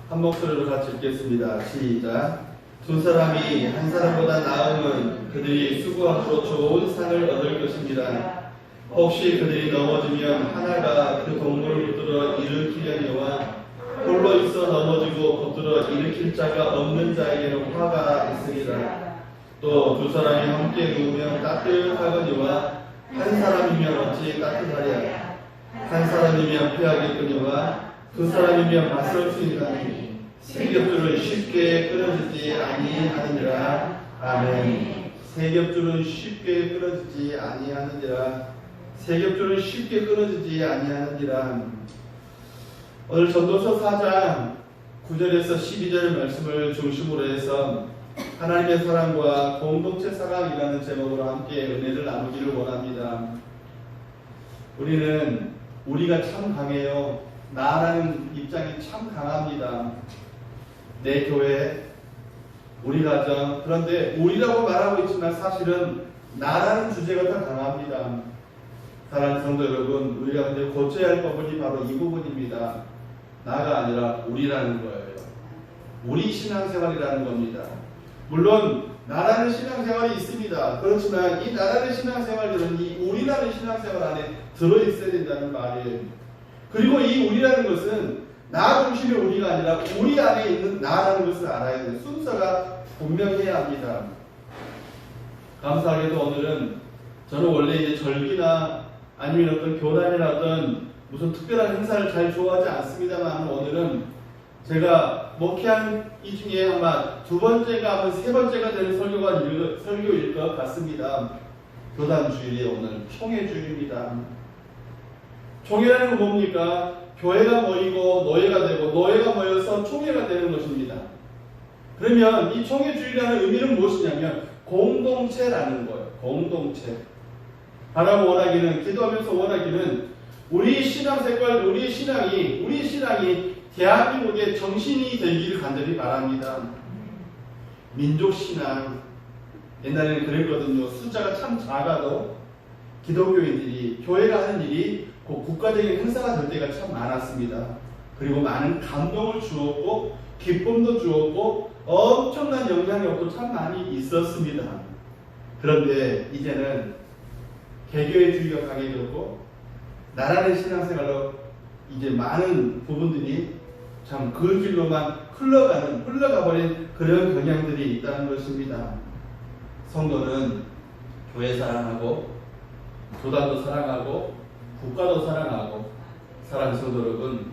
한 목소리로 같이 읽겠습니다. 시작. 두 사람이 한 사람보다 나으면 그들이 수고함으로 좋은 상을 얻을 것입니다. 혹시 그들이 넘어지면 하나가 그 동물을 붙들어 일으키려니와 홀로 있어 넘어지고 붙들어 일으킬 자가 없는 자에게는 화가 있으리라. 또 두 사람이 함께 누우면 따뜻하거니와 한 사람이면 어찌 따뜻하랴. 한 사람이면 피하겠거니와 두 사람이면 맞설 수 있나니 세 겹줄은 쉽게 끊어지지 아니하느니라. 아멘. 세 겹줄은 쉽게 끊어지지 아니하느니라. 세 겹줄은 쉽게 끊어지지 아니하느니라. 오늘 전도서 4장 9절에서 12절 말씀을 중심으로 해서 하나님의 사랑과 공동체 사랑이라는 제목으로 함께 은혜를 나누기를 원합니다. 우리가 참 강해요. 나라는 입장이 참 강합니다. 내 교회, 우리 가정, 그런데 우리라고 말하고 있지만 사실은 나라는 주제가 더 강합니다. 사랑하는 성도 여러분, 우리가 근데 고쳐야 할 부분이 바로 이 부분입니다. 나가 아니라 우리라는 거예요. 우리 신앙생활이라는 겁니다. 물론 나라는 신앙생활이 있습니다. 그렇지만 이 나라는 신앙생활들은 이 우리라는 신앙생활 안에 들어있어야 된다는 말이에요. 그리고 이 우리라는 것은 나 중심의 우리가 아니라 우리 안에 있는 나라는 것을 알아야 돼요. 순서가 분명해야 합니다. 감사하게도 오늘은 저는 원래 이제 절기나 아니면 어떤 교단이나 어떤 무슨 특별한 행사를 잘 좋아하지 않습니다만 오늘은 제가 목회한 이 중에 아마 두 번째가 아마 세 번째가 되는 설교일 것 같습니다. 교단 주일이 오늘 총회 주일입니다. 총회라는 건 뭡니까? 교회가 모이고 노예가 되고 노예가 모여서 총회가 되는 것입니다. 그러면 이 총회 주일이라는 의미는 무엇이냐면 공동체라는 거예요. 공동체. 바라고 원하기는, 기도하면서 원하기는 우리 신앙생활, 우리 신앙이 대한민국의 정신이 되기를 간절히 바랍니다. 민족신앙. 옛날에는 그랬거든요. 숫자가 참 작아도 기독교인들이, 교회가 하는 일이 국가적인 행사가 될 때가 참 많았습니다. 그리고 많은 감동을 주었고, 기쁨도 주었고, 엄청난 영향력도 참 많이 있었습니다. 그런데 이제는 개교의주의가 강해졌고, 나라는 신앙생활로 이제 많은 부분들이 참 그 길로만 흘러가버린 그런 경향들이 있다는 것입니다. 성도는 교회 사랑하고, 교단도 사랑하고, 국가도 사랑하고, 사랑하는 성도 여러분,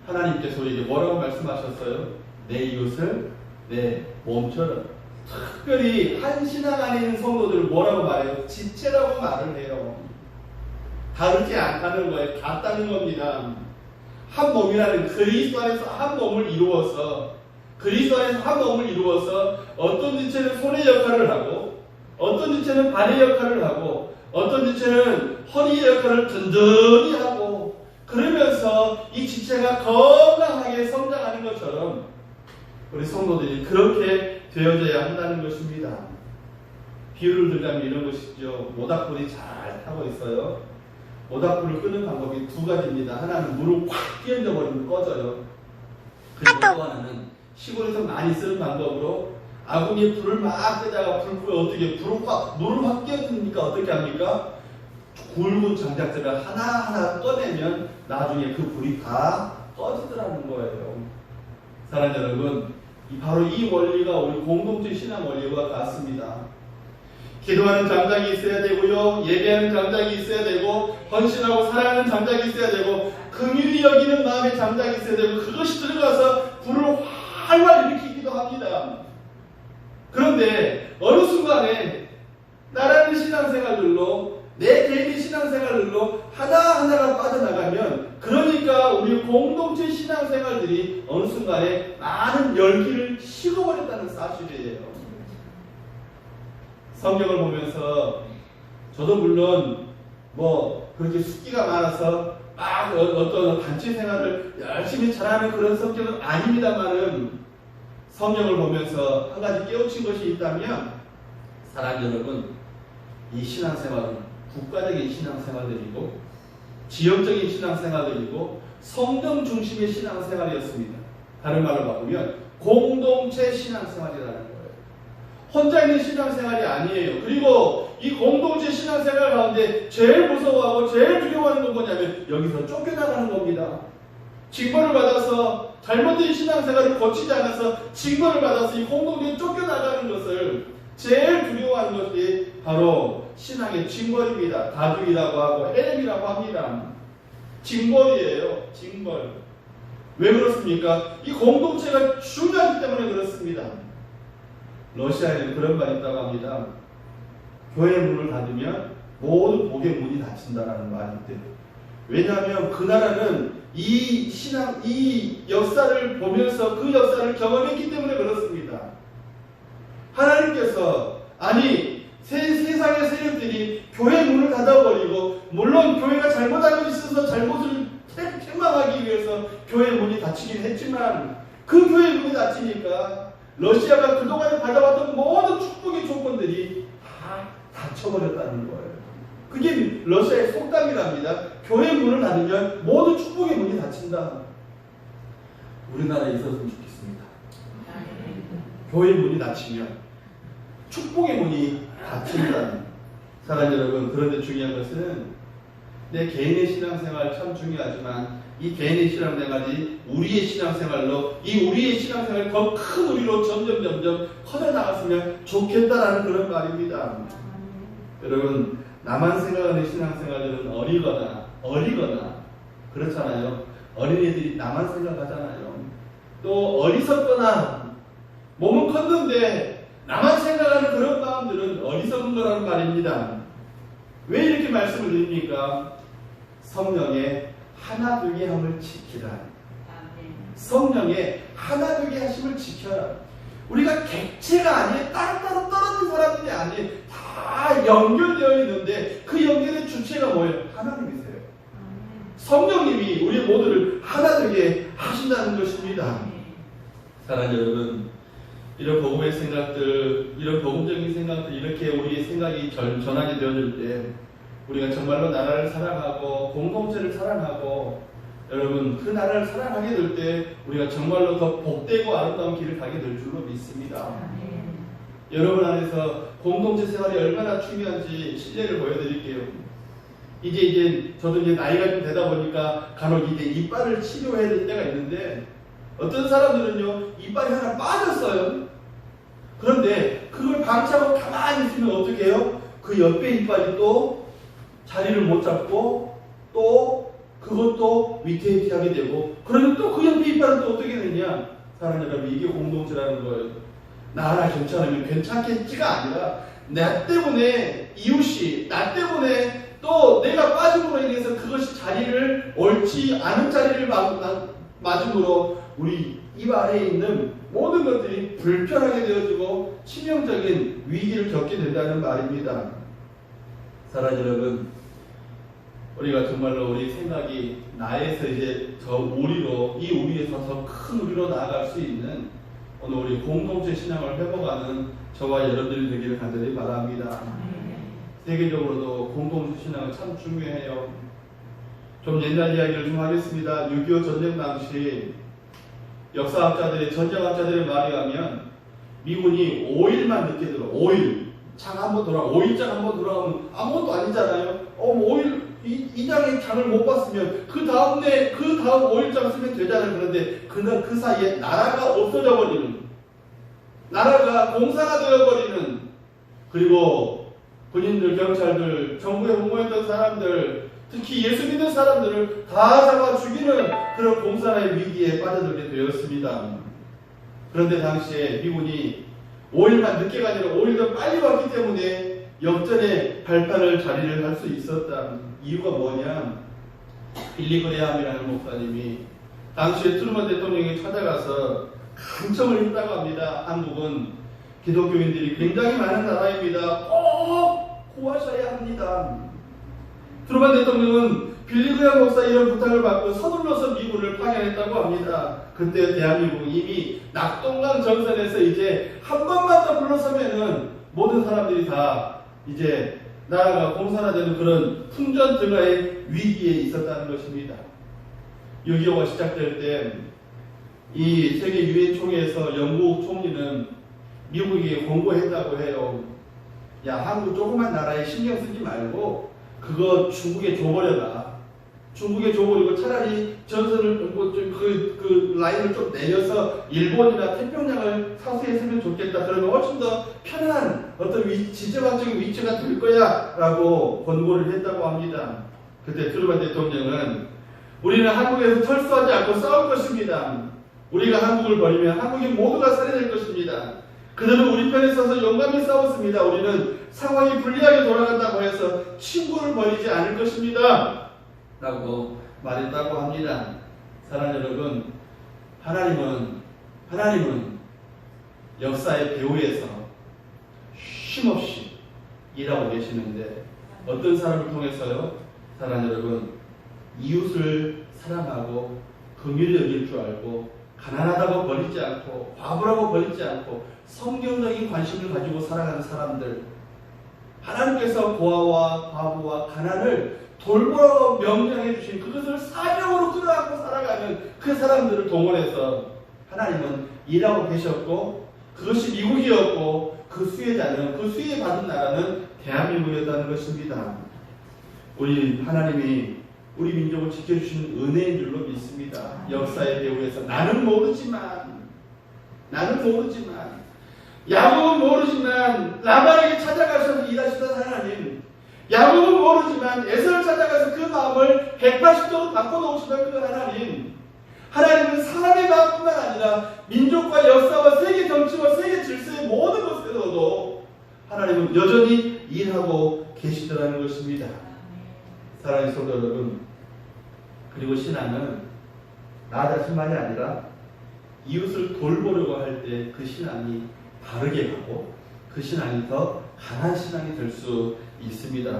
하나님께서 우리에게 뭐라고 말씀하셨어요? 내 이웃을 내 몸처럼. 특별히 한 신앙 안에 있는 성도들을 뭐라고 말해요? 지체라고 말을 해요. 다르지 않다는 거예요. 같다는 겁니다. 한 몸이라는 그리스도 안에서 한 몸을 이루어서 어떤 지체는 손의 역할을 하고, 어떤 지체는 발의 역할을 하고, 어떤 지체는 허리의 역할을 든든히 하고, 그러면서 이 지체가 건강하게 성장하는 것처럼 우리 성도들이 그렇게 되어져야 한다는 것입니다. 비유를 들자면 이런 것이죠. 모닥불이 잘 타고 있어요. 모닥불을 끄는 방법이 두 가지입니다. 하나는 물을 확 끼얹어 버리면 꺼져요. 그리고 또 하나는 시골에서 많이 쓰는 방법으로 아궁이에 불을 막 떼다가 물을 확 끼얹으니까 어떻게 합니까? 굵은 장작들을 하나하나 꺼내면 나중에 그 불이 다 꺼지더라는 거예요. 사랑하는 여러분, 바로 이 원리가 우리 공동체 신앙 원리와 같습니다. 기도하는 장작이 있어야 되고요, 예배하는 장작이 있어야 되고, 헌신하고 사랑하는 장작이 있어야 되고, 긍휼히 여기는 마음의 장작이 있어야 되고, 그것이 들어가서 불을 활활 일으키기도 합니다. 그런데 어느 순간에 나라는 신앙생활들로, 내 개인의 신앙생활들로 하나하나가 빠져나가면, 그러니까 우리 공동체 신앙생활들이 어느 순간에 많은 열기를 식어버렸다는 사실이에요. 성경을 보면서 저도 물론 그렇게 숫기가 많아서 막 어떤 단체 생활을 열심히 잘하는 그런 성격은 아닙니다만은, 성경을 보면서 한 가지 깨우친 것이 있다면, 사랑하는 여러분, 이 신앙생활은 국가적인 신앙생활들이고 지역적인 신앙생활들이고 성경 중심의 신앙생활이었습니다. 다른 말로 바꾸면 공동체 신앙생활이라는 거예요. 혼자 있는 신앙생활이 아니에요. 그리고 이 공동체 신앙생활 가운데 제일 무서워하고 제일 두려워하는 건 뭐냐면 여기서 쫓겨나가는 겁니다. 징벌을 받아서 잘못된 신앙생활을 고치지 않아서 징벌을 받아서 이 공동체에 쫓겨나가는 것을 제일 두려워하는 것이 바로 신앙의 징벌입니다. 다중이라고 하고 해렘이라고 합니다. 징벌이에요. 징벌. 왜 그렇습니까? 이 공동체가 중요하기 때문에 그렇습니다. 러시아에는 그런 말이 있다고 합니다. 교회 문을 닫으면 모든 복의 문이 닫힌다라는 말이 있대요. 왜냐하면 그 나라는 이 신앙, 이 역사를 보면서 그 역사를 경험했기 때문에 그렇습니다. 하나님께서 세상의 세력들이 교회 문을 닫아버리고 물론 교회가 잘못하고 있어서 잘못을 책망하기 위해서 교회 문이 닫히긴 했지만 그 교회 문이 닫히니까 러시아가 그동안에 받아왔던 모든 축복의 조건들이 다 닫혀버렸다는 거예요. 그게 러시아의 속담이랍니다. 교회 문을 닫으면 모든 축복의 문이 닫힌다. 우리나라에 있었으면 좋겠습니다. 교회 문이 닫히면 축복의 문이 닫힌다는. 사랑하는 여러분, 그런데 중요한 것은 내 개인의 신앙생활 참 중요하지만 이 개인의 신앙생활이 우리의 신앙생활로 이 우리의 신앙생활이 더 큰 우리로 점점 커져나갔으면 좋겠다라는 그런 말입니다. 여러분, 나만 생각하는 신앙생활들은 어리거나 그렇잖아요. 어린이들이 나만 생각하잖아요. 또 어리석거나 몸은 컸는데 나만 생각하는 그런 마음들은 어리석은 거라는 말입니다. 왜 이렇게 말씀을 드립니까? 성령의 하나되게 함을 지키라. 성령의 하나되게 하심을 지켜라. 우리가 객체가 아니에요. 따로따로 떨어진 사람들이 아니에요. 다 연결되어 있는데 그 연결의 주체가 뭐예요? 하나님이세요. 성령님이 우리 모두를 하나 되게 하신다는 것입니다. 사랑하는 여러분, 이런 복음의 생각들, 이런 복음적인 생각들, 이렇게 우리의 생각이 전환이 되어질 때 우리가 정말로 나라를 사랑하고 공동체를 사랑하고 여러분 그 나라를 사랑하게 될 때 우리가 정말로 더 복되고 아름다운 길을 가게 될 줄로 믿습니다. 여러분 안에서 공동체 생활이 얼마나 중요한지 실례를 보여드릴게요. 이제 저도 나이가 좀 되다 보니까 간혹 이제 이빨을 치료해야 될 때가 있는데 어떤 사람들은요 이빨이 하나 빠졌어요. 그런데 그걸 방치하고 가만히 있으면 어떻게 해요? 그 옆에 이빨이 또 자리를 못 잡고 또 그것도 위태위태하게 되고 그러면 또 그 옆에 이빨은 또 어떻게 되냐? 사랑하는 여러분, 이게 공동체라는 거예요. 나 하나 괜찮으면 괜찮겠지가 아니라 나 때문에 이웃이, 나 때문에 또 내가 빠짐으로 인해서 그것이 자리를 옳지 않은 자리를 맞음으로 우리 입 아래에 있는 모든 것들이 불편하게 되어지고 치명적인 위기를 겪게 된다는 말입니다. 사랑하는 여러분, 우리가 정말로 우리 생각이 나에서 이제 저 우리로, 이 우리에서 더 큰 우리로 나아갈 수 있는 오늘 우리 공동체 신앙을 회복하는 저와 여러분들이 되기를 간절히 바랍니다. 세계적으로도 공동체 신앙은 참 중요해요. 좀 옛날 이야기를 좀 하겠습니다. 6.25 전쟁 당시 역사학자들의, 전쟁학자들의 말에 하면 미군이 5일만 늦게 들어. 5일. 장 한번 돌아. 5일장 한번 돌아가면 아무것도 아니잖아요. 5일 이 장의 장을 못 봤으면 그 다음 5일장 쓰면 되잖아요. 그런데 그 사이에 나라가 없어져 버리는, 나라가 공사가 되어버리는, 그리고 군인들, 경찰들, 정부에 복무했던 사람들, 특히 예수 믿는 사람들을 다 잡아 죽이는 그런 공산화의 위기에 빠져들게 되었습니다. 그런데 당시에 미군이 5일만 늦게가 아니라 5일 더 빨리 왔기 때문에 역전의 발판을 자리를 할 수 있었다. 이유가 뭐냐? 빌리 그레함이라는 목사님이 당시에 트루먼 대통령이 찾아가서 간청을 했다고 합니다. 한국은 기독교인들이 굉장히 많은 나라입니다. 꼭 구하셔야 합니다. 트루먼 대통령은 빌리 그레함 목사 이런 부탁을 받고 서둘러서 미군을 파견했다고 합니다. 그때 대한민국은 이미 낙동강 전선에서 이제 한 번만 더 불러서면은 모든 사람들이 다 이제 나라가 공산화되는 그런 풍전 등화의 위기에 있었다는 것입니다. 6.25가 시작될 때 이 세계 유엔 총회에서 영국 총리는 미국에게 공고했다고 해요. 야, 한국 조그만 나라에 신경 쓰지 말고 그거 중국에 줘버려라. 중국에 줘버리고 차라리 전선을 그 라인을 좀 내려서 일본이나 태평양을 사수했으면 좋겠다. 그러면 훨씬 더 편한 어떤 지정학적인 위치가 될 거야라고 권고를 했다고 합니다. 그때 트루먼 대통령은 우리는 한국에서 철수하지 않고 싸울 것입니다. 우리가 한국을 버리면 한국이 모두가 살해될 것입니다. 그들은 우리 편에 서서 용감히 싸웠습니다. 우리는 상황이 불리하게 돌아간다고 해서 친구를 버리지 않을 것입니다. 라고 말했다고 합니다. 사랑하는 여러분, 하나님은 역사의 배후에서 쉼없이 일하고 계시는데 어떤 사람을 통해서요? 사랑하는 여러분, 이웃을 사랑하고 긍휼히 여길 줄 알고 가난하다고 버리지 않고 과부라고 버리지 않고 성경적인 관심을 가지고 살아가는 사람들, 하나님께서 고아와 과부와 가난을 돌보라고 명령해 주신 그것을 사명으로 끌어안고 살아가는 그 사람들을 동원해서 하나님은 일하고 계셨고 그것이 미국이었고 그 수혜자는 그 수혜 받은 나라는 대한민국이었다는 것입니다. 우리 하나님이 우리 민족을 지켜주시는 은혜인 줄로 믿습니다. 역사의 배후에서 나는 모르지만 야곱은 모르지만 라반에게 찾아가셔서 일하시던 하나님, 야곱은 모르지만 에서를 찾아가서 그 마음을 180도로 바꿔놓으시던 그 하나님, 하나님은 사람의 마음뿐만 아니라 민족과 역사와 세계 정치와 세계 질서의 모든 것에서도 하나님은 여전히 일하고 계시더라는 것입니다. 사랑하는 성도 여러분, 그리고 신앙은 나 자신만이 아니라 이웃을 돌보려고 할 때 그 신앙이 바르게 가고 그 신앙이 더 강한 신앙이 될 수 있습니다.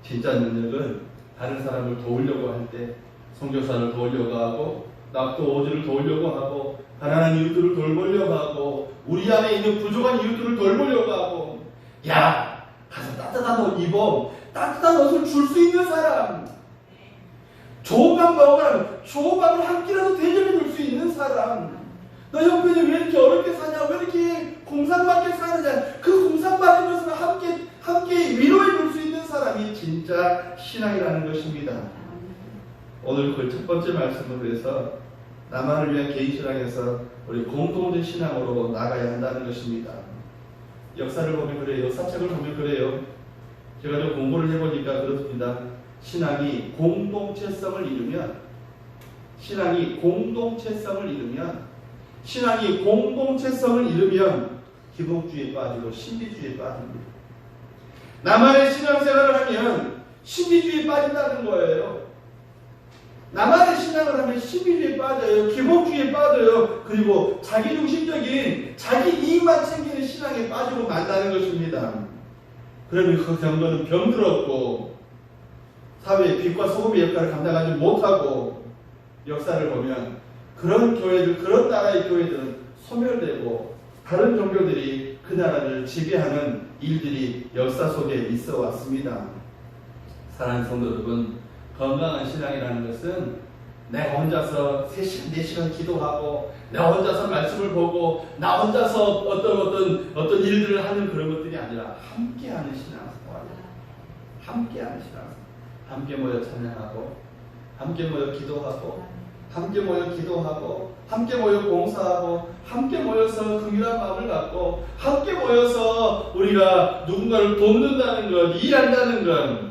진짜 능력은 다른 사람을 도우려고 할 때 선교사를 도우려고 하고 낙도 오지를 도우려고 하고 가난한 이웃들을 돌보려고 하고 우리 안에 있는 부족한 이웃들을 돌보려고 하고 야 가서 따뜻한 옷 입어 따뜻한 옷을 줄 수 있는 사람 좋은 밥 먹으라면 좋은 밥을 한 끼라도 대접해 줄 수 있는 사람 너 형편이 왜 이렇게 어렵게 사냐 왜 이렇게 공상받게 사느냐 그 공상받으면서 함께 위로해 줄 수 있는 사람이 진짜 신앙이라는 것입니다. 오늘 그 첫 번째 말씀으로 해서 나만을 위한 개인 신앙에서 우리 공동체 신앙으로 나가야 한다는 것입니다. 역사를 보면 그래요. 역사책을 보면 그래요. 제가 좀 공부를 해보니까 그렇습니다. 신앙이 공동체성을 이루면 기복주의에 빠지고 신비주의에 빠집니다. 나만의 신앙생활을 하면 신비주의에 빠진다는 거예요. 나만의 신앙을 하면 신비주의에 빠져요. 기복주의에 빠져요. 그리고 자기중심적인 자기 이익만 챙기는 신앙에 빠지고 만다는 것입니다. 그러면 그 정도는 병들었고 사회의 빛과 소금의 역할을 감당하지 못하고 역사를 보면 그런 교회들, 그런 나라의 교회들은 소멸되고 다른 종교들이 그 나라를 지배하는 일들이 역사 속에 있어 왔습니다. 사랑하는 성도 여러분, 건강한 신앙이라는 것은 내 혼자서 3시간, 4시간 기도하고 내 혼자서 말씀을 보고 나 혼자서 어떤 일들을 하는 그런 것들이 아니라 함께하는 신앙생활이에요. 함께하는 신앙생활. 함께 모여 찬양하고 함께 모여 기도하고 함께 모여 봉사하고 함께 모여서 긍휼한 마음을 갖고 함께 모여서 우리가 누군가를 돕는다는 것, 일한다는 것.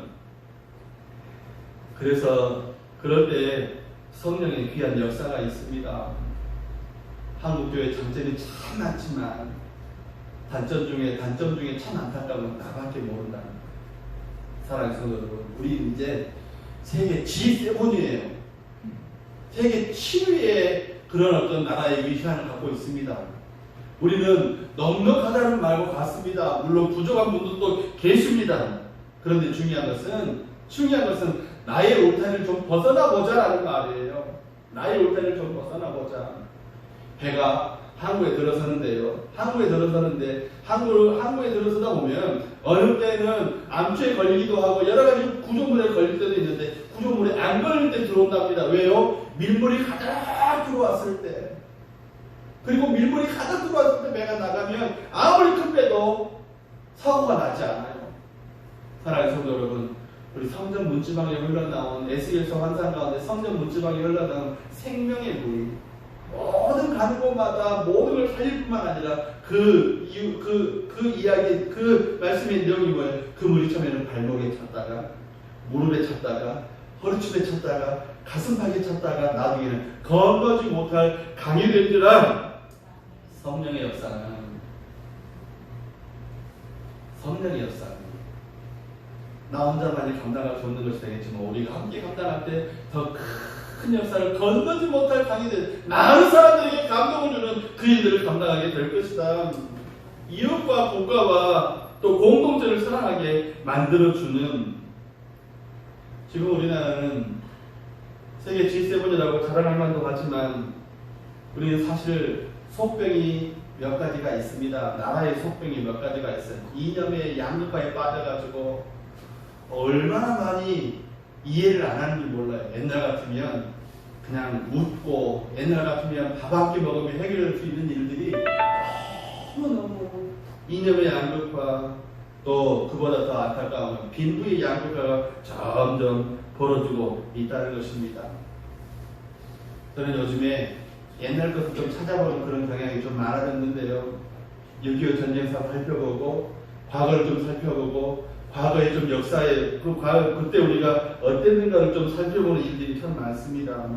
그래서 그럴 때 성령의 귀한 역사가 있습니다. 한국교회 장점이 참 많지만 단점 중에 참 안타까운 나밖에 모른다는 것. 사랑하는 성도 여러분, 우리 이제 세계 G7이에요. 세계 7위의 그런 어떤 나라의 위상을 갖고 있습니다. 우리는 넉넉하다는 말고 같습니다. 물론 부족한 분들도 계십니다. 그런데 중요한 것은 나의 울타리를 좀 벗어나 보자라는 말이에요. 나의 울타리를 좀 벗어나 보자. 배가 항구에 들어서는데 항구에 들어서다 보면 어느 때는 암초에 걸리기도 하고 여러 가지 구조물에 걸릴 때도 있는데 구조물에 안 걸릴 때 들어온답니다. 왜요? 밀물이 가득 들어왔을 때 그리고 밀물이 가득 들어왔을 때 배가 나가면 아무리 큰 배도 사고가 나지 않아요. 사랑하는 성도 여러분, 우리 성전 문지방에 흘러나온 에스겔서 환상 가운데 성전 문지방에 흘러나온 생명의 물, 모든 가는 곳마다 모든 걸 살릴 뿐만 아니라 그 이야기, 그 말씀의 내용이 뭐예요? 그 물이 처음에는 발목에 찼다가 무릎에 찼다가 허리춤에 찼다가 가슴팍에 찼다가 나중에는 건너지 못할 강이 된지라. 성령의 역사는 나 혼자만이 감당할 수 없는 것이 되겠지만 우리가 함께 감당할 때 더 큰 역사를 건너지 못할 강이 된 많은 사람들에게 감동을 주는 그 일들을 감당하게 될 것이다. 이웃과 국가와 또 공동체를 사랑하게 만들어주는, 지금 우리나라는 세계 G7이라고 자랑할 만도 하지만 우리는 사실 속병이 몇 가지가 있습니다. 나라의 속병이 몇 가지가 있어요. 이념의 양극화에 빠져가지고 얼마나 많이 이해를 안 하는지 몰라요. 옛날 같으면 그냥 웃고, 옛날 같으면 밥 한 끼 먹으면 해결할 수 있는 일들이 너무너무 이념의 양극화, 또 그보다 더 안타까운 빈부의 양극화가 점점 벌어지고 있다는 것입니다. 저는 요즘에 옛날 것을 좀 찾아보는 그런 경향이 좀 많아졌는데요. 6.25 전쟁사 살펴보고, 과거를 좀 살펴보고, 과거의 좀 역사에, 그때 우리가 어땠는가를 좀 살펴보는 일들이 참 많습니다.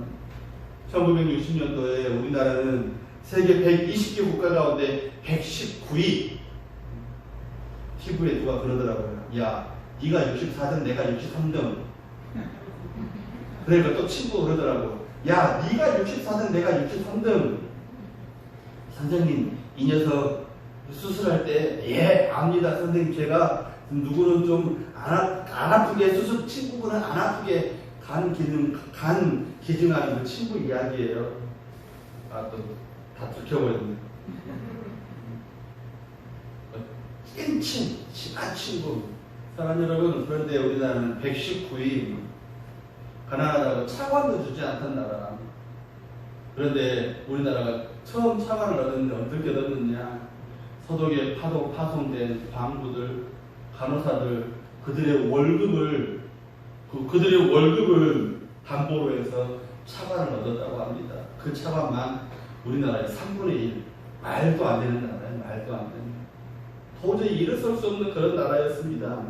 1960년도에 우리나라는 세계 120개 국가 가운데 119위. TV에 누가 그러더라고요. 야, 네가 64등, 내가 63등. 그러니까 또 친구가 그러더라고. 야, 네가 64등, 내가 63등. 선생님, 이 녀석 수술할 때, 예, 압니다. 선생님, 제가 누구는 좀 안 아프게 수술, 친구분은 안 아프게 간 기증하는 그 친구 이야기예요. 아, 또 다 들켜버렸네. 친한 친구. 사랑하는 여러분, 그런데 우리나라는 119위, 가난하다고 차관도 주지 않던 나라. 그런데 우리나라가 처음 차관을 얻었는데 어떻게 얻었느냐? 서독에 파송된 광부들, 간호사들, 그들의 월급을 담보로 해서 차관을 얻었다고 합니다. 그 차관만 우리나라의 3분의 1, 말도 안 되는 나라예요. 말도 안 되는. 도저히 일어설 수 없는 그런 나라였습니다.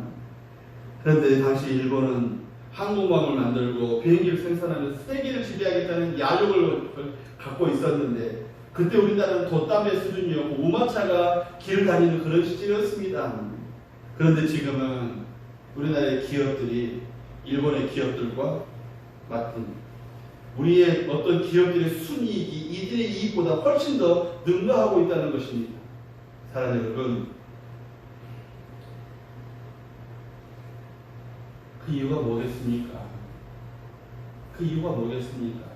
그런데 당시 일본은 항공모함을 만들고 비행기를 생산하면서 세계를 지배하겠다는 야욕을 갖고 있었는데, 그때 우리나라는 돛담배 수준이었고 우마차가 길을 다니는 그런 시절이었습니다. 그런데 지금은 우리나라의 기업들이 일본의 기업들과 같은, 우리의 어떤 기업들의 순이익이 이들의 이익보다 훨씬 더 능가하고 있다는 것입니다. 사랑하는 여러분, 그 이유가 뭐겠습니까? 그 이유가 뭐겠습니까?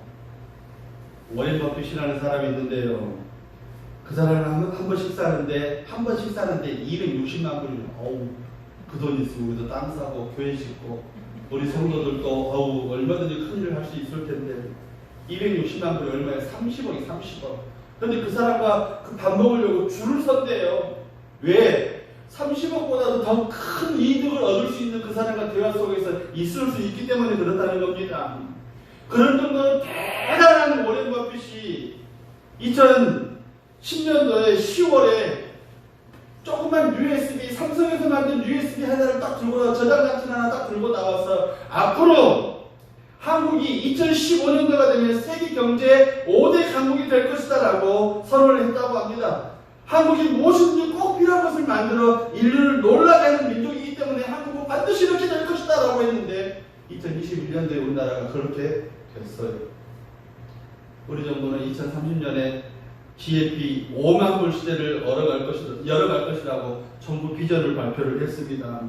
워렌 버핏이라는 사람이 있는데요. 그 사람은 한 번 식사하는데 260만 불이요. 어우, 그 돈 있으면 우리도 땅 사고 교회 짓고 우리 성도들도 어우 얼마든지 큰 일을 할 수 있을 텐데, 260만 불이 얼마에 30억이 30억. 그런데 그 사람과 그 밥 먹으려고 줄을 선대요. 왜? 30억보다도 더 큰 이득을 얻을 수 있는 그 사람과 대화 속에서 있을 수 있기 때문에 그렇다는 겁니다. 그런 정도로 대단한 워렌 버핏이 2010년도에 10월에 조그만 USB, 삼성에서 만든 USB 하나를 딱 들고 나와, 저장장치 하나 딱 들고 나와서 앞으로 한국이 2015년도가 되면 세계 경제 5대 강국이 될 것이다 라고 선언을 했다고 합니다. 한국이 무엇이든지 꼭 필요한 것을 만들어 인류를 놀라게 하는 민족이기 때문에 한국은 반드시 이렇게 될 것이다 라고 했는데 2021년도에 우리나라가 그렇게 됐어요. 우리 정부는 2030년에 GDP 5만 불 시대를 열어갈 것이라고 정부 비전을 발표를 했습니다.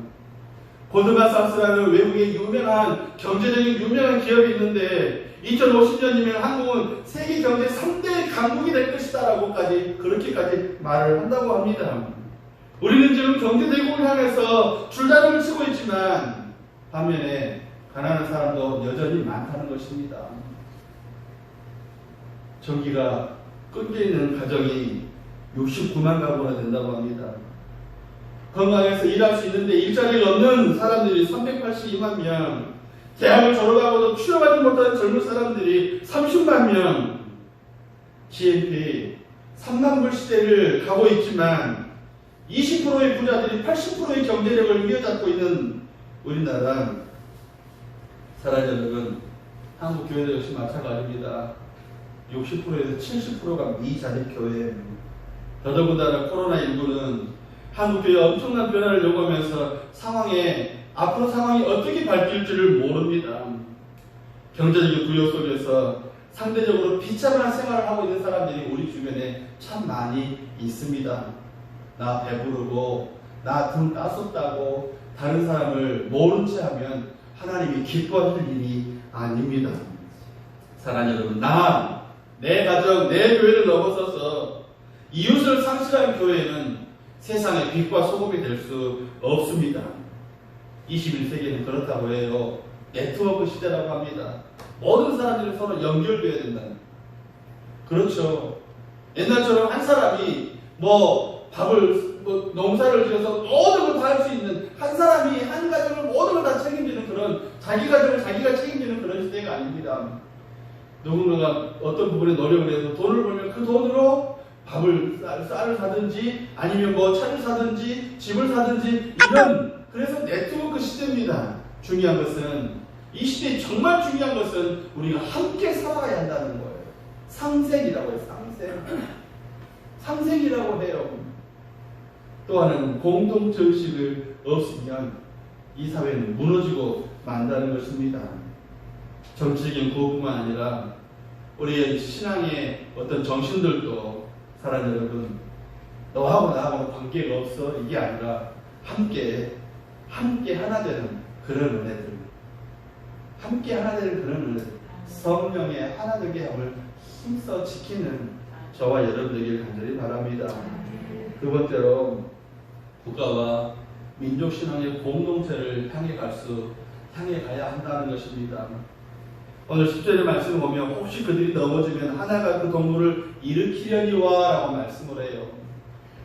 골드만삭스라는 외국의 경제적인 유명한 기업이 있는데 2050년이면 한국은 세계 경제 3대 강국이 될 것이다라고까지 그렇게까지 말을 한다고 합니다. 우리는 지금 경제 대국을 향해서 줄다름을 치고 있지만 반면에 가난한 사람도 여전히 많다는 것입니다. 전기가 끊겨있는 가정이 69만 가구나 된다고 합니다. 건강해서 일할 수 있는데 일자리가 없는 사람들이 382만 명, 대학을 졸업하고도 취업하지 못하는 젊은 사람들이 30만 명, GNP 3만 불 시대를 가고 있지만 20%의 부자들이 80%의 경제력을 휘어잡고 있는 우리나라. 사랑하는 여러분, 한국 교회도 역시 마찬가지입니다. 60%에서 70%가 미자립 교회. 더더군다나 코로나19는 한국 교회에 엄청난 변화를 요구하면서 앞으로 상황이 어떻게 바뀔지를 모릅니다. 경제적인 부여 속에서 상대적으로 비참한 생활을 하고 있는 사람들이 우리 주변에 참 많이 있습니다. 나 배부르고 나 돈 따숩다고 다른 사람을 모른 채 하면 하나님이 기뻐하실 일이 아닙니다. 사랑하는 여러분, 내 가정, 내 교회를 넘어서서 이웃을 상실한 교회는 세상의 빛과 소금이 될 수 없습니다. 21세기는 그렇다고 해요. 네트워크 시대라고 합니다. 모든 사람들이 서로 연결되어야 된다. 그렇죠. 옛날처럼 한 사람이 농사를 지어서 모든 걸 다 할 수 있는, 한 사람이 한 가정을 모든 걸 다 책임지는 그런, 자기 가정을 자기가 책임지는 그런 시대가 아닙니다. 누군가가 어떤 부분에 노력을 해서 돈을 벌면 그 돈으로 쌀을 사든지 아니면 차를 사든지 집을 사든지 그래서 네트워크 시대입니다. 중요한 것은, 이 시대에 정말 중요한 것은 우리가 함께 살아가야 한다는 거예요. 상생이라고 해요. 상생이라고 해요. 또 하나는 공동체 의식을 없으면 이 사회는 무너지고 만다는 것입니다. 정치적인 구호뿐만 아니라 우리의 신앙의 어떤 정신들도, 사랑하는 여러분, 너하고 나하고는 관계가 없어, 이게 아니라 함께 하나 되는 그런 은혜들, 함께 하나 되는 그런 은혜들, 성령의 하나 되게 함을 힘써 지키는 저와 여러분에게 간절히 바랍니다. 두 번째로 국가와 민족신앙의 공동체를 향해 가야 한다는 것입니다. 오늘 10절의 말씀을 보면 혹시 그들이 넘어지면 하나가 그 동물을 일으키려니와 라고 말씀을 해요.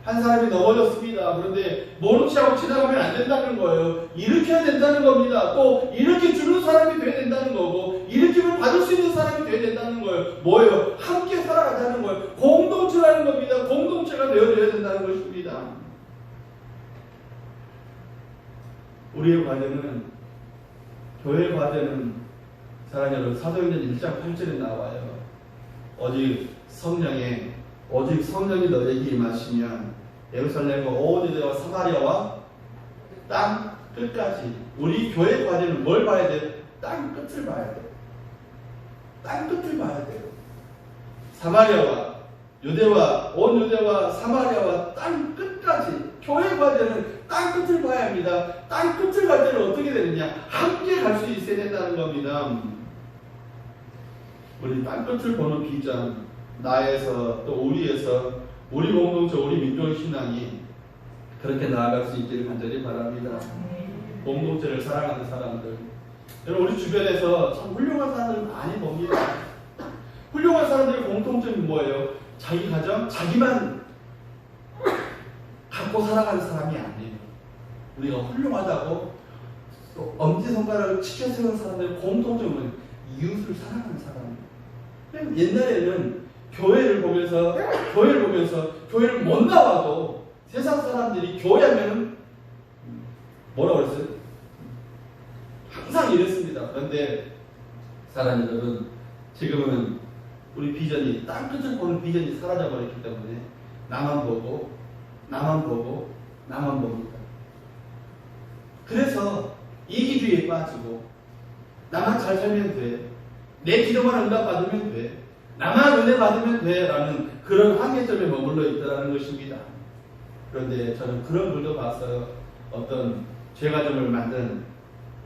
한 사람이 넘어졌습니다. 그런데 모른 채 하고 지나가면 안 된다는 거예요. 일으켜야 된다는 겁니다. 또 일으켜주는 사람이 돼야 된다는 거고, 일으킴을 받을 수 있는 사람이 돼야 된다는 거예요. 뭐예요? 함께 살아가자는 거예요. 공동체라는 겁니다. 공동체가 되어져야 된다는 것입니다. 우리의 과제는, 교회의 과제는, 사랑하는 여러분, 사도행전 1장 8절에 나와요. 오직 성령이 너에게 임하시면 예루살렘과 온 유대와 사마리아와 땅 끝까지. 우리 교회 과제는 뭘 봐야 돼요? 땅 끝을 봐야 돼요. 땅 끝을 봐야 돼요. 사마리아와 유대와 온 유대와 사마리아와 땅 끝까지. 교회 과제는 땅 끝을 봐야 합니다. 땅 끝을 갈 때는 어떻게 되느냐? 함께 갈 수 있어야 된다는 겁니다. 우리 땅 끝을 보는 비전, 나에서 또 우리에서, 우리 공동체, 우리 민족의 신앙이 그렇게 나아갈 수 있기를 간절히 바랍니다. 공동체를 사랑하는 사람들, 여러분, 우리 주변에서 참 훌륭한 사람들 많이 봅니다. 훌륭한 사람들의 공통점이 뭐예요? 자기 가정, 자기만 갖고 살아가는 사람이 아니에요. 우리가 훌륭하다고 또 엄지손가락을 치켜 세우는 사람들의 공통점은 이웃을 사랑하는 사람이에요. 옛날에는 교회를 보면서 교회를 못 나와도 세상 사람들이 교회 하면은 뭐라고 그랬어요? 항상 이랬습니다. 그런데 사랑하는 여러분, 지금은 우리 비전이, 땅끝을 보는 비전이 사라져버렸기 때문에 나만 보고 봅니다. 그래서 이기주의에 빠지고 나만 잘 살면 돼, 내 기도만 응답받으면 돼, 나만 은혜 받으면 돼 라는 그런 한계점에 머물러 있다는 것입니다. 그런데 저는 그런 글도 봤어요. 어떤 죄가정을 만든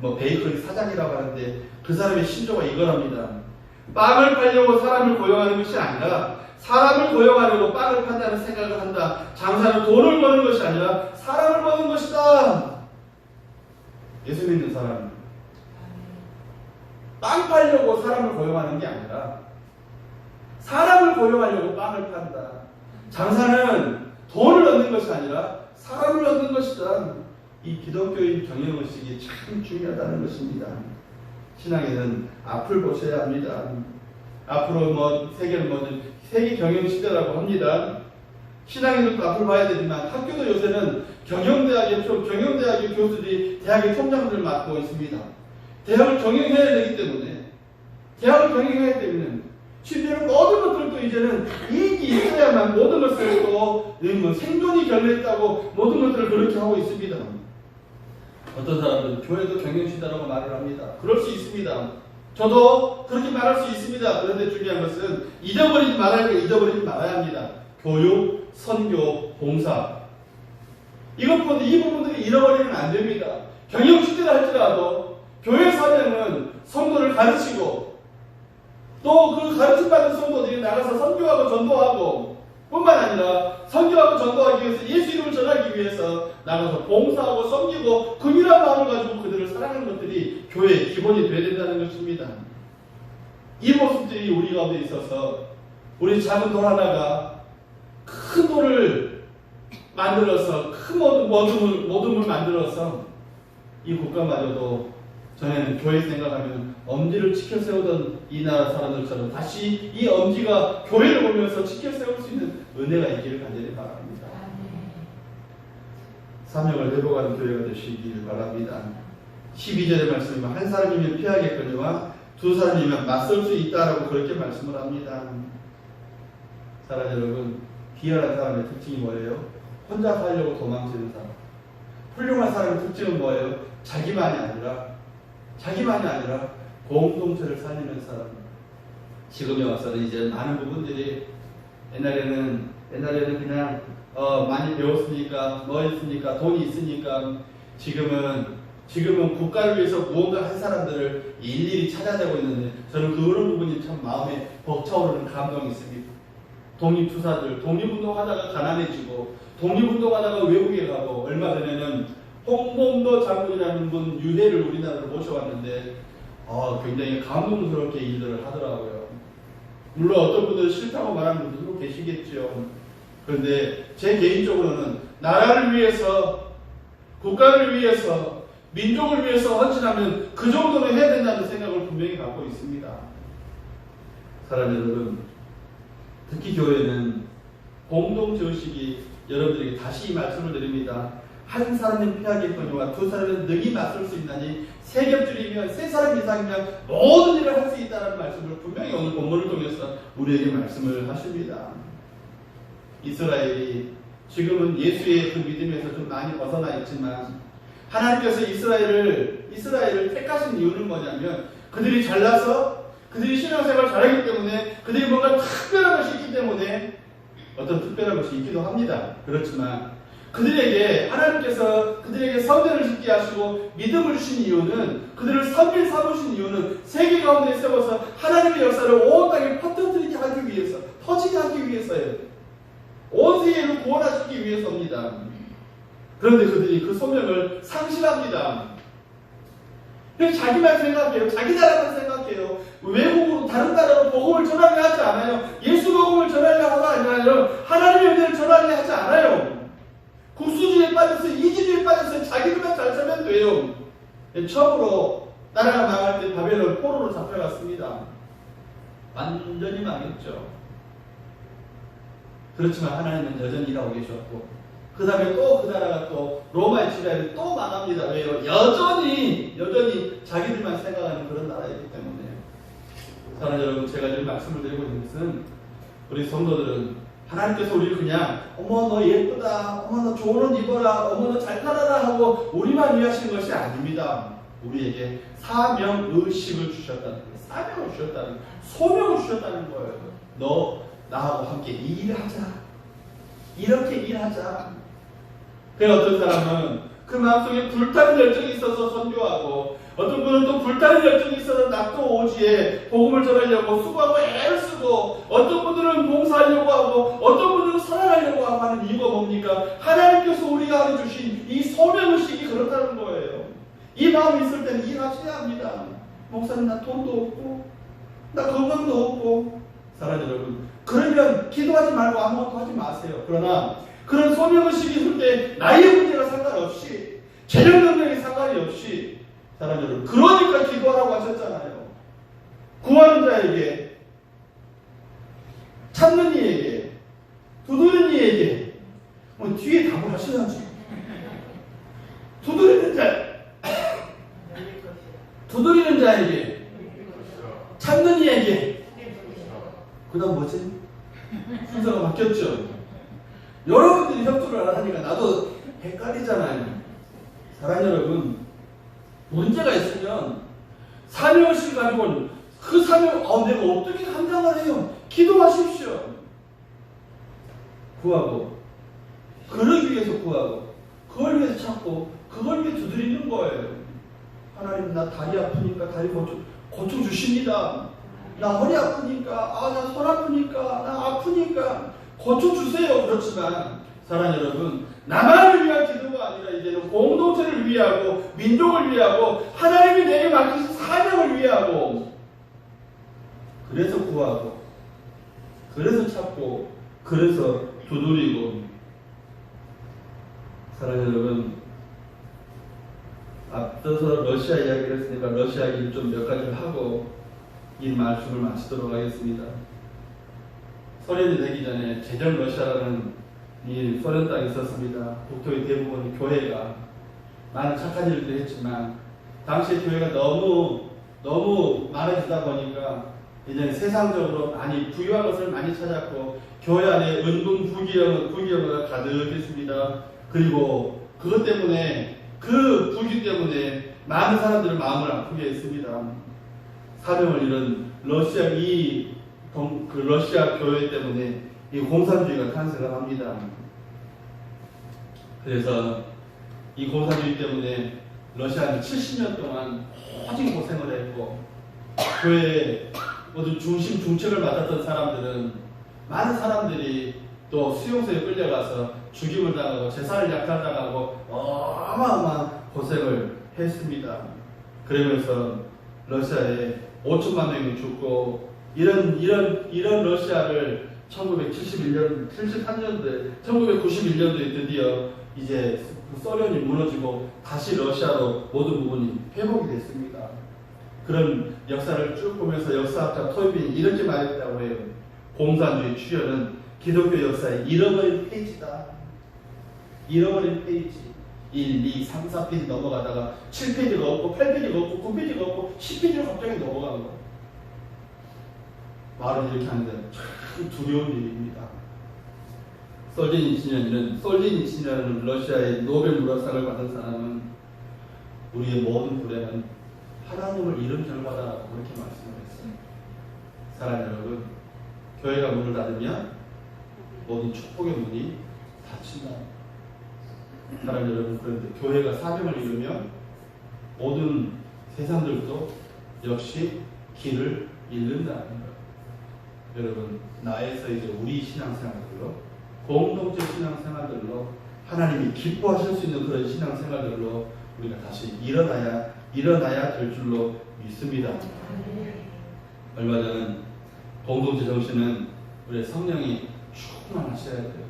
베이커리 사장이라고 하는데 그 사람의 신조가 이거랍니다. 빵을 팔려고 사람을 고용하는 것이 아니라 사람을 고용하려고 빵을 판다는 생각을 한다. 장사는 돈을 버는 것이 아니라 사람을 버는 것이다. 예수 믿는 사람, 빵 팔려고 사람을 고용하는 게 아니라 사람을 고용하려고 빵을 판다. 장사는 돈을 얻는 것이 아니라 사람을 얻는 것이다. 이 기독교인 경영의식이 참 중요하다는 것입니다. 신앙에는 앞을 보셔야 합니다. 앞으로 세계는 세계 경영 시대라고 합니다. 신앙에도 앞을 봐야 되지만 학교도 요새는 경영대학의 교수들이 대학의 총장들을 맡고 있습니다. 대학을 경영해야 되기 때문에 심지어는 모든 것들도 이제는 이익이 있어야만 모든 것을 또 생존이 결례했다고 모든 것들을 그렇게 하고 있습니다. 어떤 사람들은 교회도 경영시대라고 말을 합니다. 그럴 수 있습니다. 저도 그렇게 말할 수 있습니다. 그런데 중요한 것은 잊어버리지 말아야 합니다. 교육, 선교, 봉사. 이 부분들이 잃어버리면 안 됩니다. 경영시대라 할지라도 교회 사명은 성도를 가르치고 또 그 가르침받은 성도들이 나가서 선교하고 전도하고 뿐만 아니라 선교하고 전도하기 위해서 예수 이름을 전하기 위해서 나가서 봉사하고 섬기고 긍휼한 마음을 가지고 그들을 사랑하는 것들이 교회의 기본이 되어야 된다는 것입니다. 이 모습들이 우리 가운데 있어서 우리 작은 돌 하나가 큰 돌을 만들어서 큰 모둠을 만들어서 이 국가마저도 전에는 교회 생각하면 엄지를 치켜 세우던 이 나라 사람들처럼 다시 이 엄지가 교회를 보면서 치켜 세울 수 있는 은혜가 있기를 간절히 바랍니다. 사명을 회복하는 교회가 되시기를 바랍니다. 12절의 말씀이면 한 사람이면 피하겠거니와 두 사람이면 맞설 수 있다라고 그렇게 말씀을 합니다. 사랑 여러분, 비열한 사람의 특징이 뭐예요? 혼자 살려고 도망치는 사람. 훌륭한 사람의 특징은 뭐예요? 자기만이 아니라 공동체를 살리는 사람. 지금에 와서는 이제 많은 부분들이 옛날에는 그냥 많이 배웠으니까 했으니까 돈이 있으니까 지금은 국가를 위해서 무언가 한 사람들을 일일이 찾아내고 있는데 저는 그런 부분이 참 마음에 벅차오르는 감동이 있습니다. 독립투사들 독립운동하다가 가난해지고 독립운동하다가 외국에 가고 얼마 전에는 홍범도 장군이라는 분 유해를 우리나라로 모셔왔는데 굉장히 감동스럽게 일들을 하더라고요. 물론 어떤 분들은 싫다고 말하는 분들도 계시겠죠. 그런데 제 개인적으로는 나라를 위해서 국가를 위해서 민족을 위해서 헌신하면 그 정도는 해야 된다는 생각을 분명히 갖고 있습니다. 사랑하는 여러분, 특히 교회는 공동체의식이 여러분들에게 다시 이 말씀을 드립니다. 한 사람은 피하겠거니와 두 사람은 능히 맞설 수 있나니 세 겹줄이면 세 사람 이상이면 모든 일을 할 수 있다는 말씀을 분명히 오늘 본문을 통해서 우리에게 말씀을 하십니다. 이스라엘이 지금은 예수의 그 믿음에서 좀 많이 벗어나 있지만 하나님께서 이스라엘을 택하신 이유는 뭐냐면 그들이 잘나서 그들이 신앙생활을 잘하기 때문에 그들이 뭔가 특별한 것이 있기 때문에 어떤 특별한 것이 있기도 합니다. 그렇지만 하나님께서 그들에게 성전을 짓게 하시고 믿음을 주신 이유는 그들을 선민 삼으신 이유는 세계 가운데 세워서 하나님의 역사를 온 땅에 퍼뜨리게 하기 위해서 퍼지게 하기 위해서예요. 온 세계를 구원하시기 위해서입니다. 그런데 그들이 그 소명을 상실합니다. 자기만 생각해요. 자기 나라만 생각해요. 외국으로 다른 나라로 복음을 전하려 하지 않아요. 예수 복음을 전하려 하지 않아요. 하나님의 은혜를 전하려 하지 않아요. 국수주의에 빠져서 이기주의에 빠져서 자기들만 잘 살면 돼요. 처음으로 나라가 망할 때 바벨론 포로로 잡혀갔습니다. 완전히 망했죠. 그렇지만 하나님은 여전히 일하고 계셨고 그 다음에 또 그 나라가 또 로마의 지배하에 또 망합니다. 왜요? 여전히 자기들만 생각하는 그런 나라이기 때문에. 사랑하는 여러분, 제가 지금 말씀을 드리고 있는 것은 우리 성도들은 하나님께서 우리를 그냥 어머 너 예쁘다, 어머 너 좋은 옷 입어라, 어머 너 잘 살아라 하고 우리만 위하시는 것이 아닙니다. 우리에게 사명의식을 주셨다는 거예요. 사명을 주셨다는 거예요. 소명을 주셨다는 거예요. 너 나하고 함께 일하자. 이렇게 일하자. 그래서 어떤 사람은 그 마음속에 불타는 열정이 있어서 선교하고 어떤 분은 또 불타는 열정이 있어서 낙도 오지에 복음을 전하려고 수고하고 애를 쓰고 어떤 분들은 봉사하려고 하고 어떤 분들은 사랑하려고 하고 하는 이유가 뭡니까? 하나님께서 우리가 주신 이 소명의식이 그렇다는 거예요. 이 마음이 있을 때는 일하셔야 합니다. 목사님 나 돈도 없고 나 건강도 없고 사랑하는 여러분, 그러면 기도하지 말고 아무것도 하지 마세요. 그러나 그런 소명의식이 있을 때 나이의 문제가 상관없이, 재정 능력이 상관이 없이, 사랑하는 여러분, 그러니까 기도하라고 하셨잖아요. 구하는 자에게, 찾는 이에게, 두드리는 이에게, 뒤에 답을 하셔야지. 두드리는 자에게, 찾는 이에게, 그 다음 뭐지? 순서가 바뀌었죠? 여러분들이 협조를 안 하니까 나도 헷갈리잖아요. 사랑하는 여러분, 문제가 있으면 사명의식을 가지고는 그 사명, 내가 어떻게 감당을 해요? 기도하십시오. 구하고, 그러기 위해서 구하고, 그걸 위해서 찾고, 그걸 위해 두드리는 거예요. 하나님, 나 다리 아프니까 다리 고쳐 주십니다. 나 허리 아프니까, 나 손 아프니까, 나 아프니까 고쳐주세요. 그렇지만 사랑하는 여러분, 나만을 위한 기도가 아니라 이제는 공동체를 위하고, 민족을 위하고, 하나님이 내게 맡기신 사명을 위하고, 그래서 구하고, 그래서 찾고, 그래서 두드리고. 사랑하는 여러분, 앞서서 러시아 이야기를 했으니까 러시아 얘기를 좀 몇 가지를 하고 이 말씀을 마치도록 하겠습니다. 소련이 되기 전에 제전 러시아라는 이 소련 땅이 있었습니다. 국토의 대부분이 교회가 많은 착한 일도 했지만 당시에 교회가 너무 많아지다 보니까 이제 세상적으로 많이 부유한 것을 많이 찾았고 교회 안에 은근 부귀영화가 가득했습니다. 그리고 그것 때문에 그 부귀 때문에 많은 사람들의 마음을 아프게 했습니다. 사명을 잃은 러시아 교회 때문에 이 공산주의가 탄생을 합니다. 그래서 이 공산주의 때문에 러시아는 70년 동안 오직 고생을 했고, 교회의 모든 중책을 맡았던 사람들은, 많은 사람들이 또 수용소에 끌려가서 죽임을 당하고 재산을 약탈당하고 어마어마한 고생을 했습니다. 그러면서 러시아에 5천만 명이 죽고, 이런 러시아를 1991년도에 드디어 이제 소련이 무너지고 다시 러시아로 모든 부분이 회복이 됐습니다. 그런 역사를 쭉 보면서 역사학자 토이빈이 이렇게 말했다고 해요. 공산주의 출현은 기독교 역사의 잃어버린 페이지다. 잃어버린 페이지. 1, 2, 3, 4페이지 넘어가다가 7페이지가 없고 8페이지가 없고 9페이지가 없고 10페이지로 갑자기 넘어간 거예요. 말은 이렇게 하는데 참 두려운 일입니다. 솔제니친이라는 러시아의 노벨 문학상을 받은 사람은 우리의 모든 불행은 하나님을 잃은 결과다라고 그렇게 말씀을 했어요. 사랑하는 여러분, 교회가 문을 닫으면 모든 축복의 문이 닫힌다. 사랑하는 여러분, 그런데 교회가 사명을 이루면 모든 세상들도 역시 길을 잃는다는 거예요. 여러분, 나에서 이제 우리 신앙생활들로, 공동체 신앙생활들로, 하나님이 기뻐하실 수 있는 그런 신앙생활들로 우리가 다시 일어나야 될 줄로 믿습니다. 얼마 전 공동체 정신은 우리 성령이 충만하셔야 돼요.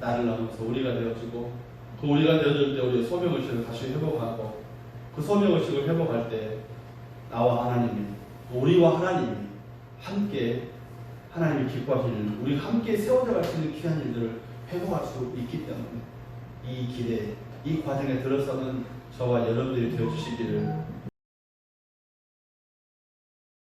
나를 넘어서 우리가 되어지고, 그 우리가 되어질 때 우리의 소명의식을 다시 회복하고, 그 소명의식을 회복할 때 나와 하나님이, 우리와 하나님이 함께 하나님이 기뻐하시는, 우리가 함께 세워져 갈 수 있는 귀한 일들을 회복할 수 있기 때문에 이 길에, 이 과정에 들어서는 저와 여러분들이 되어주시기를